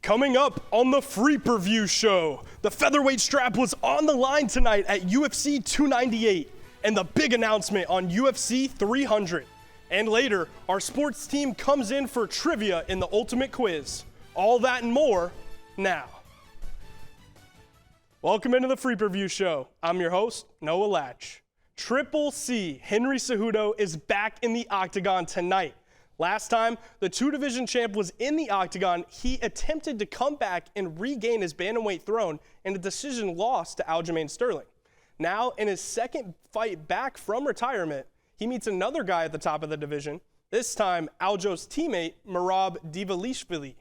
Coming up on the Free-Per-View show, the featherweight strap was on the line tonight at UFC 298, and the big announcement on UFC 300. And later, our sports team comes in for trivia in the Ultimate Quiz. All that and more now. Welcome into the Free-Per-View show. I'm your host, Noah Latch. Triple C Henry Cejudo is back in the octagon tonight. Last time, the two-division champ was in the octagon, he attempted to come back and regain his bantamweight throne, and a decision lost to Aljamain Sterling. Now, in his second fight back from retirement, he meets another guy at the top of the division, this time Aljo's teammate, Merab Dvalishvili.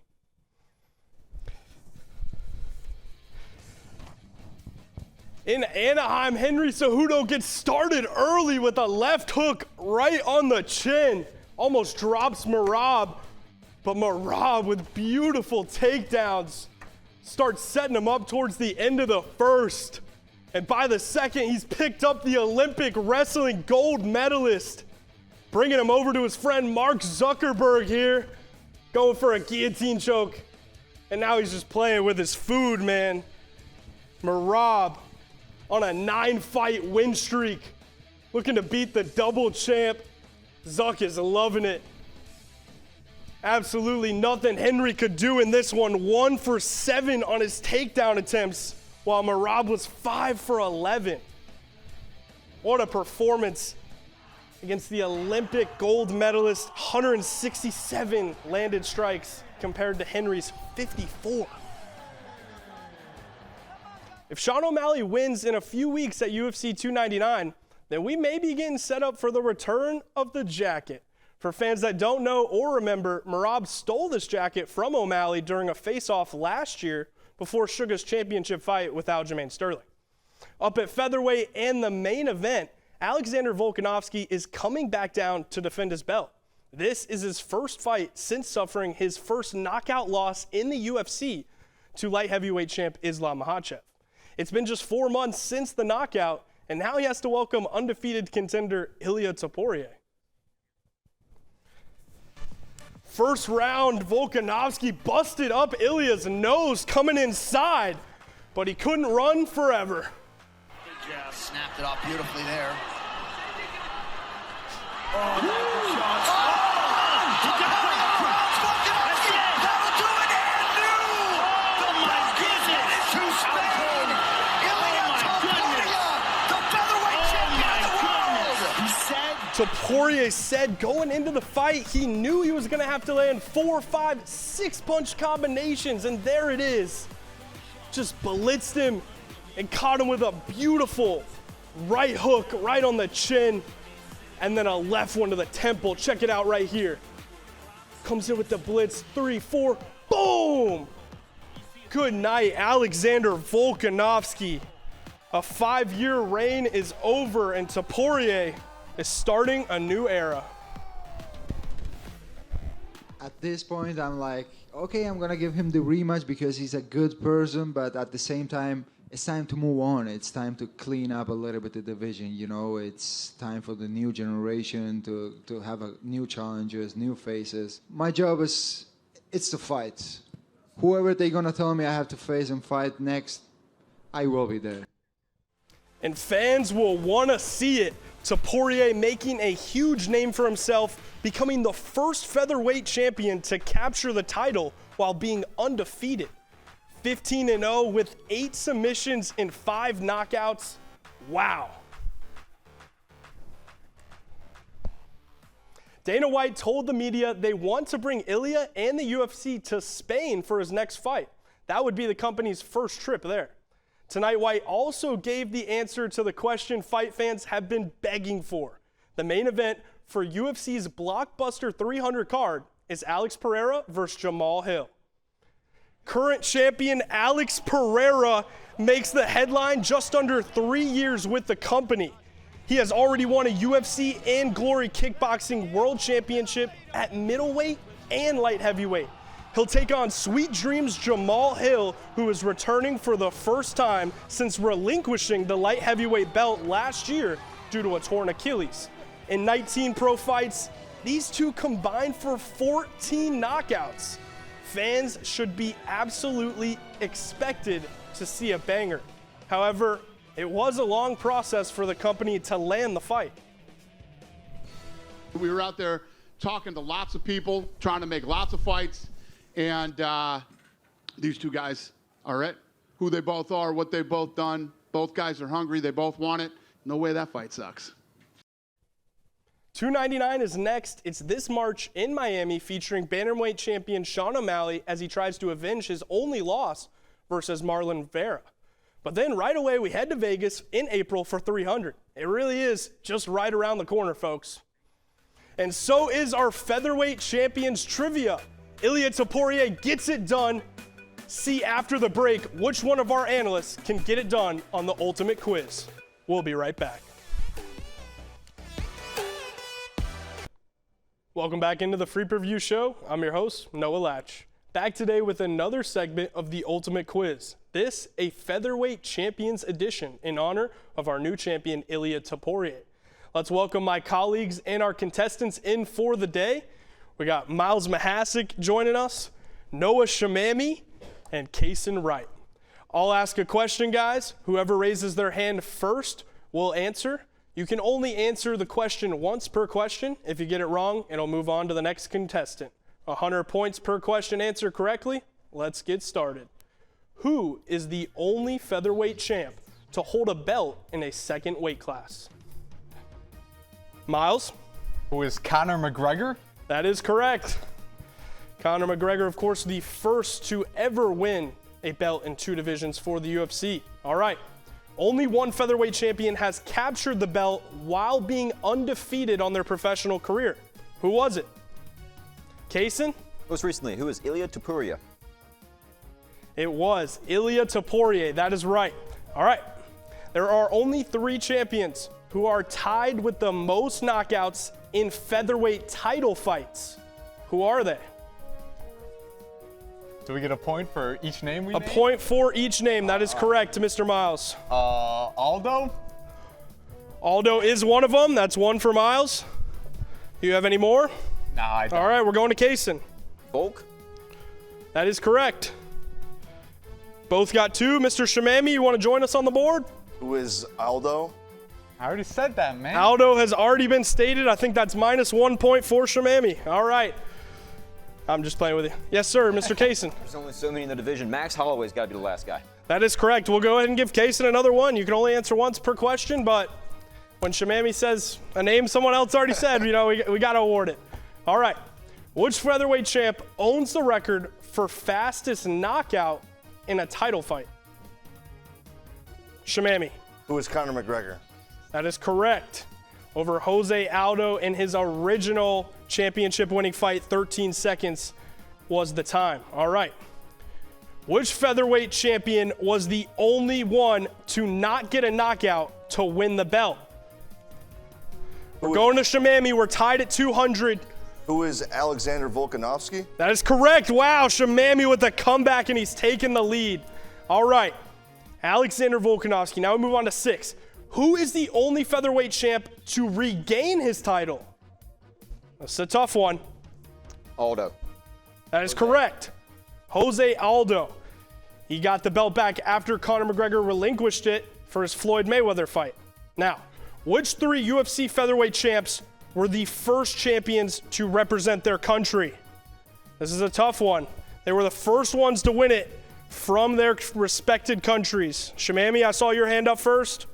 In Anaheim, Henry Cejudo gets started early with a left hook right on the chin. Almost drops Merab, but Merab with beautiful takedowns starts setting him up towards the end of the first. And by the second, he's picked up the Olympic wrestling gold medalist, bringing him over to his friend Mark Zuckerberg here, going for a guillotine choke. And now he's just playing with his food, man. Merab on a 9-fight win streak, looking to beat the double champ. Zuck is loving it. Absolutely nothing Henry could do in this one. 1 for 7 on his takedown attempts, while Merab was 5 for 11. What a performance against the Olympic gold medalist. 167 landed strikes compared to Henry's 54. If Sean O'Malley wins in a few weeks at UFC 299, then we may be getting set up for the return of the jacket. For fans that don't know or remember, Merab stole this jacket from O'Malley during a face-off last year before Sugar's championship fight with Aljamain Sterling. Up at featherweight and the main event, Alexander Volkanovski is coming back down to defend his belt. This is his first fight since suffering his first knockout loss in the UFC to light heavyweight champ Islam Makhachev. It's been just 4 months since the knockout, and now he has to welcome undefeated contender Ilia Topuria. First round, Volkanovski busted up Ilia's nose coming inside, but he couldn't run forever. Yeah, snapped it off beautifully there. Oh, good shots. Topuria said going into the fight, he knew he was going to have to land 4, 5, 6 punch combinations, and there it is. Just blitzed him and caught him with a beautiful right hook right on the chin, and then a left one to the temple. Check it out right here. Comes in with the blitz, 3, 4, boom! Good night, Alexander Volkanovski. A 5-year reign is over, and Topuria is starting a new era. At this point, I'm like, okay, I'm gonna give him the rematch because he's a good person, but at the same time, it's time to move on. It's time to clean up a little bit the division, you know? It's time for the new generation to have new challenges, new faces. My job is, it's to fight. Whoever they're gonna tell me I have to face and fight next, I will be there. And fans will wanna see it. Topuria making a huge name for himself, becoming the first featherweight champion to capture the title while being undefeated. 15-0 with 8 submissions and 5 knockouts. Wow. Dana White told the media they want to bring Ilia and the UFC to Spain for his next fight. That would be the company's first trip there. Tonight, White also gave the answer to the question fight fans have been begging for. The main event for UFC's blockbuster 300 card is Alex Pereira versus Jamal Hill. Current champion Alex Pereira makes the headline just under 3 years with the company. He has already won a UFC and Glory Kickboxing World Championship at middleweight and light heavyweight. He'll take on Sweet Dreams Jamal Hill, who is returning for the first time since relinquishing the light heavyweight belt last year due to a torn Achilles. In 19 pro fights, these two combined for 14 knockouts. fans should be absolutely expected to see a banger. However, it was a long process for the company to land the fight. We were out there talking to lots of people, trying to make lots of fights, and these two guys are it. Who they both are, what they've both done. Both guys are hungry. They both want it. No way that fight sucks. 299 is next. It's this March in Miami, featuring bantamweight champion Sean O'Malley as he tries to avenge his only loss versus Marlon Vera. But then right away we head to Vegas in April for 300. It really is just right around the corner, folks. And so is our featherweight champions trivia. Ilia Topuria gets it done. See after the break which one of our analysts can get it done on the ultimate quiz. We'll be right back. Welcome back into the Free Preview Show. I'm your host, Noah Latch. Back today with another segment of the Ultimate Quiz. This, a Featherweight Champions Edition in honor of our new champion, Ilia Topuria. Let's welcome my colleagues and our contestants in for the day. We got Miles Mahasik joining us, Noah Shamami, and Kaysen Wright. I'll ask a question, guys. Whoever raises their hand first will answer. You can only answer the question once per question. If you get it wrong, it'll move on to the next contestant. 100 points per question answered correctly. Let's get started. Who is the only featherweight champ to hold a belt in a second weight class? Miles? Who is Conor McGregor? That is correct. Conor McGregor, of course, the first to ever win a belt in 2 divisions for the UFC. All right. Only one featherweight champion has captured the belt while being undefeated on their professional career. Who was it? Kaysen? Most recently, who is Ilia Topuria? It was Ilia Topuria. That is right. All right. There are only 3 champions who are tied with the most knockouts in featherweight title fights. Who are they? Do we get a point for each name we A name? point for each name. That is correct, Mr. Miles. Aldo? Aldo is one of them. That's one for Miles. Do you have any more? Nah, I don't. All right, we're going to Kaysen. Volk? That is correct. Both got 2. Mr. Shamami, you want to join us on the board? Who is Aldo? I already said that, man. Aldo has already been stated. I think that's -1 point for Shamami. All right. I'm just playing with you. Yes, sir, Mr. Kaysen. There's only so many in the division. Max Holloway's got to be the last guy. That is correct. We'll go ahead and give Kaysen another one. You can only answer once per question, but when Shamami says a name someone else already said, you know, we got to award it. All right. Which featherweight champ owns the record for fastest knockout in a title fight? Shamami. Who is Conor McGregor? That is correct. Over Jose Aldo in his original championship winning fight, 13 seconds was the time. All right. Which featherweight champion was the only one to not get a knockout to win the belt? We're going to Shamami. We're tied at 200. Who is Alexander Volkanovski? That is correct. Wow, Shamami with a comeback, and he's taken the lead. All right. Alexander Volkanovski. Now we move on to 6. Who is the only featherweight champ to regain his title? That's a tough one. Aldo. That is correct. Jose Aldo. He got the belt back after Conor McGregor relinquished it for his Floyd Mayweather fight. Now, which 3 UFC featherweight champs were the first champions to represent their country? This is a tough one. They were the first ones to win it from their respected countries. Shamami, I saw your hand up first.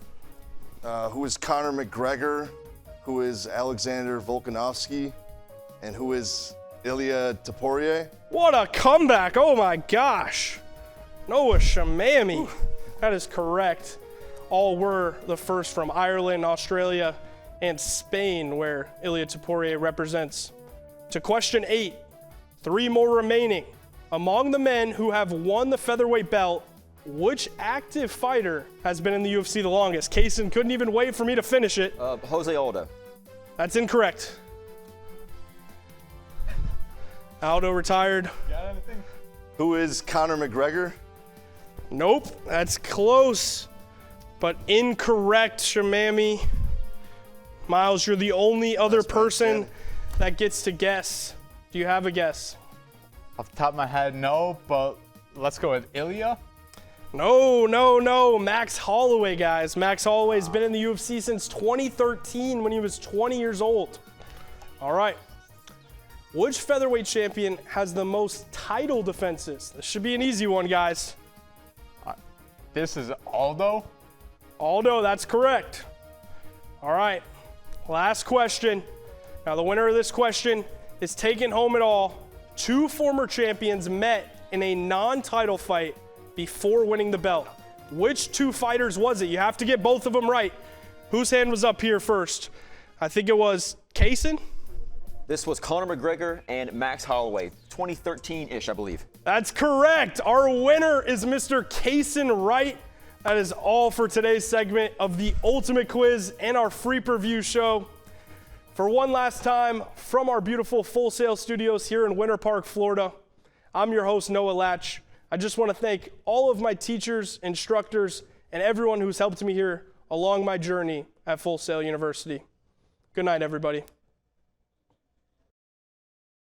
Who is Conor McGregor? Who is Alexander Volkanovski? And who is Ilia Topuria? What a comeback. Oh my gosh. Noah Shamami. That is correct. All were the first from Ireland, Australia, and Spain, where Ilia Topuria represents. To question 8, 3 more remaining. Among the men who have won the featherweight belt, which active fighter has been in the UFC the longest? Kaysen couldn't even wait for me to finish it. Jose Aldo. That's incorrect. Aldo retired. Got anything? Who is Conor McGregor? Nope, that's close, but incorrect, Shamami. Miles, you're the only other That's my person kid. that gets to guess. Do you have a guess? Off the top of my head, no, but let's go with Ilya. No. Max Holloway, guys. Max Holloway's been in the UFC since 2013 when he was 20 years old. All right. Which featherweight champion has the most title defenses? This should be an easy one, guys. This is Aldo. Aldo, that's correct. All right. Last question. Now, the winner of this question is taking home it all. 2 former champions met in a non-title fight before winning the belt. Which 2 fighters was it? You have to get both of them right. Whose hand was up here first? I think it was Kaysen. This was Conor McGregor and Max Holloway, 2013-ish, I believe. That's correct. Our winner is Mr. Kaysen Wright. That is all for today's segment of the Ultimate Quiz and our free preview show. For one last time, from our beautiful Full Sail Studios here in Winter Park, Florida, I'm your host, Noah Latch. I just want to thank all of my teachers, instructors, and everyone who's helped me here along my journey at Full Sail University. Good night, everybody.